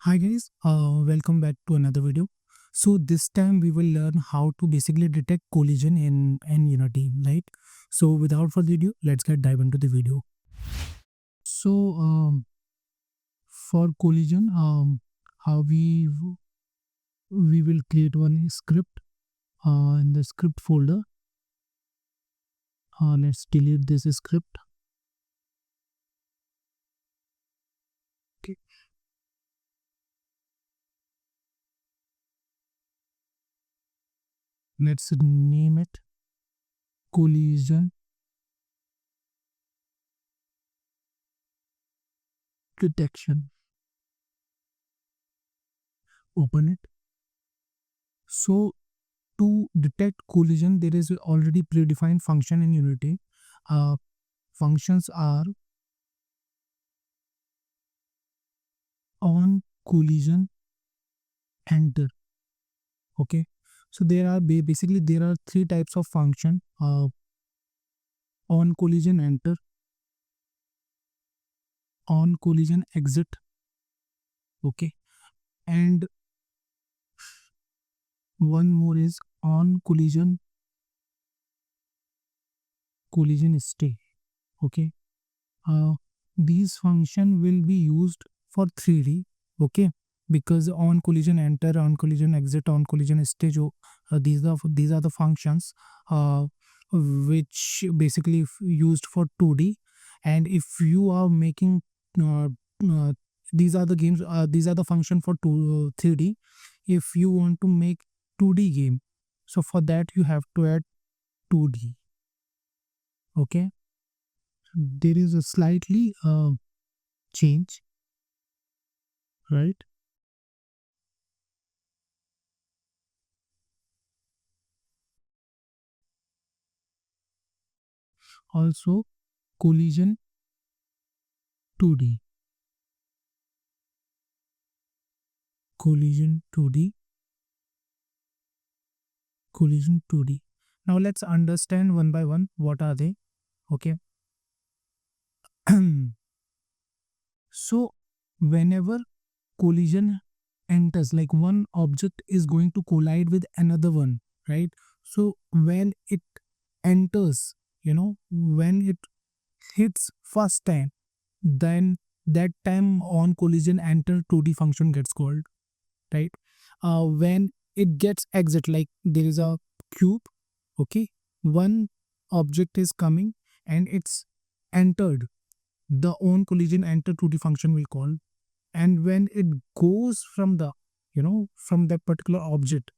Hi guys, welcome back to another video. So this time we will learn how to basically detect collision in Unity, right? So without further ado, let's get dive into the video. So for collision, how we will create one script in the script folder. Let's delete this script. Okay. Let's name it collision detection. Open it. So to detect collision, there is already predefined function in Unity. Functions are on collision enter. Okay, so there are basically there are three types of function: on collision enter, on collision exit. Okay, and one more is on collision stay. Okay, uh, these function will be used for 3D. Okay, because on collision enter, on collision exit, on collision stay, these are the functions which basically used for 2D. And if you are making uh, uh, these are the function for 3D. If you want to make 2D game, so for that you have to add 2D. Okay, there is a slightly change, right? Also collision 2D, collision 2D, collision 2D. Now let's understand one by one what are they. Okay. So whenever collision enters, like one object is going to collide with another one, right? So when it enters, when it hits first time, then that time on collision enter 2D function gets called, right? When it gets exit, like there is a cube. Okay, one object is coming and it's entered, the on collision enter 2D function will call. And when it goes from the from that particular object,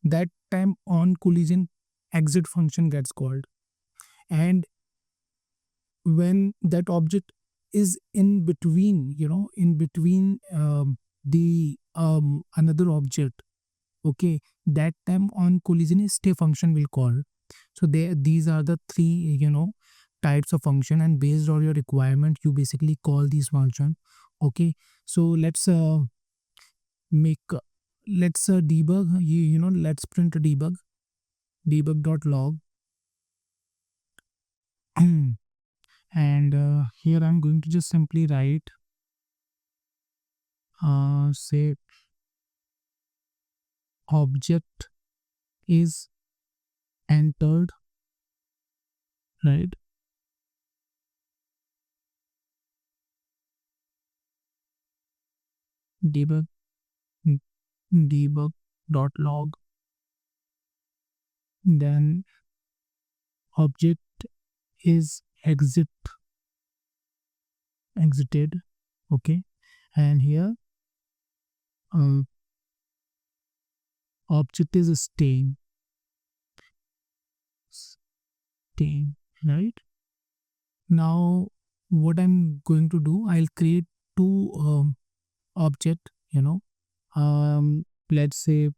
that time on collision exit function gets called. And when that object is in between, in between the another object, okay, that time on collision stay function will call. So these are the three types of function, and based on your requirement you basically call these function. Okay, so make let's debug, let's print a debug.log. And here I'm going to just simply write say object is entered, right? Debug debug.log, then object is exited. Okay, and here um, object is staying, right? Now what I'm going to do, I'll create two object, let's say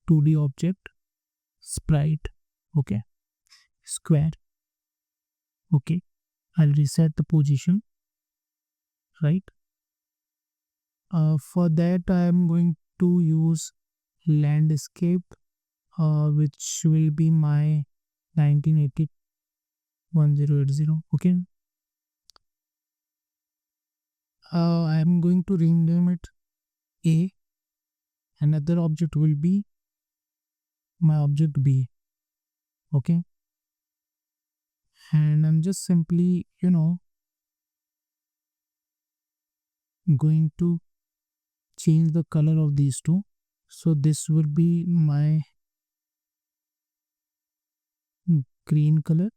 2D object sprite. Okay, square. Okay, I'll reset the position, right? For that I'm going to use landscape, which will be my 1980 1080. Okay. I am going to rename it A. Another object will be my object B. Okay. And I'm just simply, going to change the color of these two. So this will be my green color,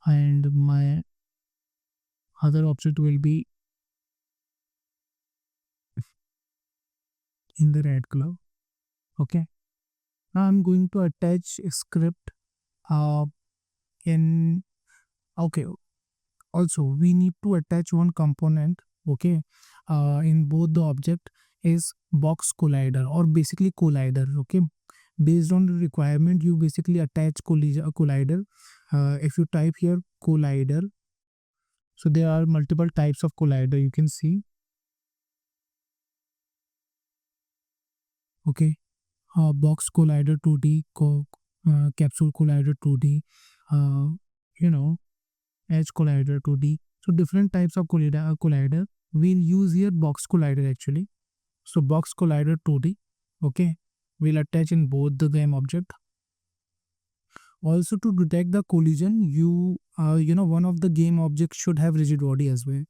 and my other object will be in the red color. Okay. Now I'm going to attach a script uh, in okay. Also, we need to attach one component, okay, in both the object is box collider, or basically collider. Okay, based on the requirement, you basically attach collider. If you type here collider, so there are multiple types of collider you can see. Okay, box collider 2D, capsule collider 2D, uh, you know edge collider 2D. So different types of collider. We'll use here box collider actually. So box collider 2D. Okay. We'll attach in both the game object. Also, to detect the collision, one of the game objects should have rigid body as well.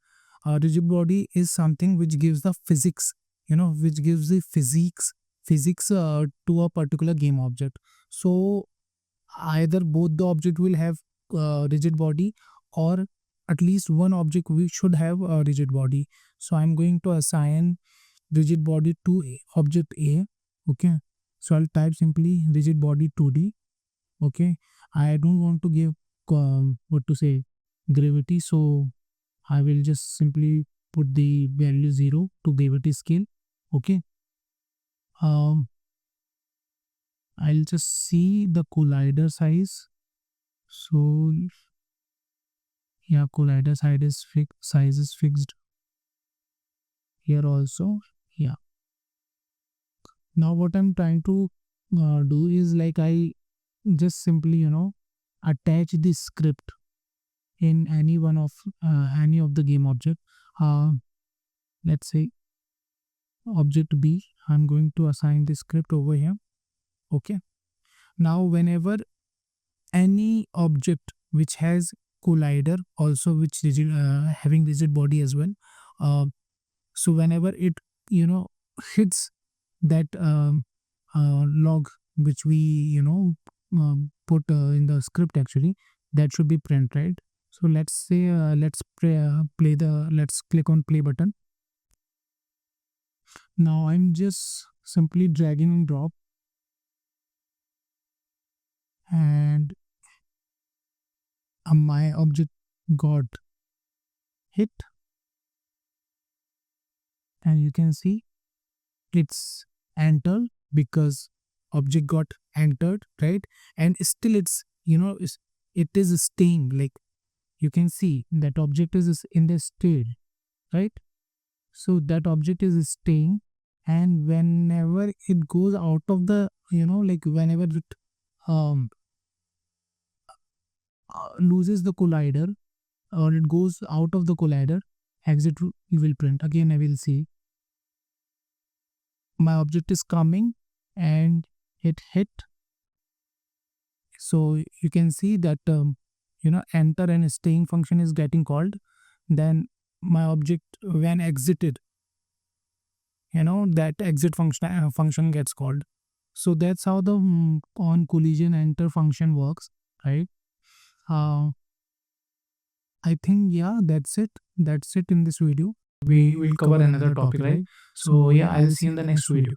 Rigid body is something which gives the physics, which gives the physics to a particular game object. So either both the object will have rigid body, or at least one object we should have a rigid body. So I'm going to assign rigid body to object A. Okay, so I'll type simply rigid body 2D. Okay, I don't want to give what to say gravity, so I will just simply put the value 0 to gravity scale. Okay, um I'll just see the collider size. So yeah, collider size is fixed here also. Yeah, now what I'm trying to do is like I just simply attach this script in any of the game object. uh, let's say object B, I'm going to assign the script over here. Okay, now whenever any object which has collider, also which rigid, having rigid body as well, uh, so whenever it hits that log which we put in the script actually, that should be print, right? So let's say let's click on play button. Now I'm just simply dragging and drop, and my object got hit, and you can see it's entered because object got entered, right? And still it is staying, like you can see that object is in the state, right? So that object is staying, and whenever it goes out of the like whenever it um loses the collider, or it goes out of the collider, exit will print. Again I will see my object is coming and it hit. So you can see that enter and staying function is getting called. Then my object when exited, that exit function gets called. So that's how the on collision enter function works, right? uh, I think, yeah, that's it in this video. We will cover another topic, right? So yeah, I'll see you in the next video.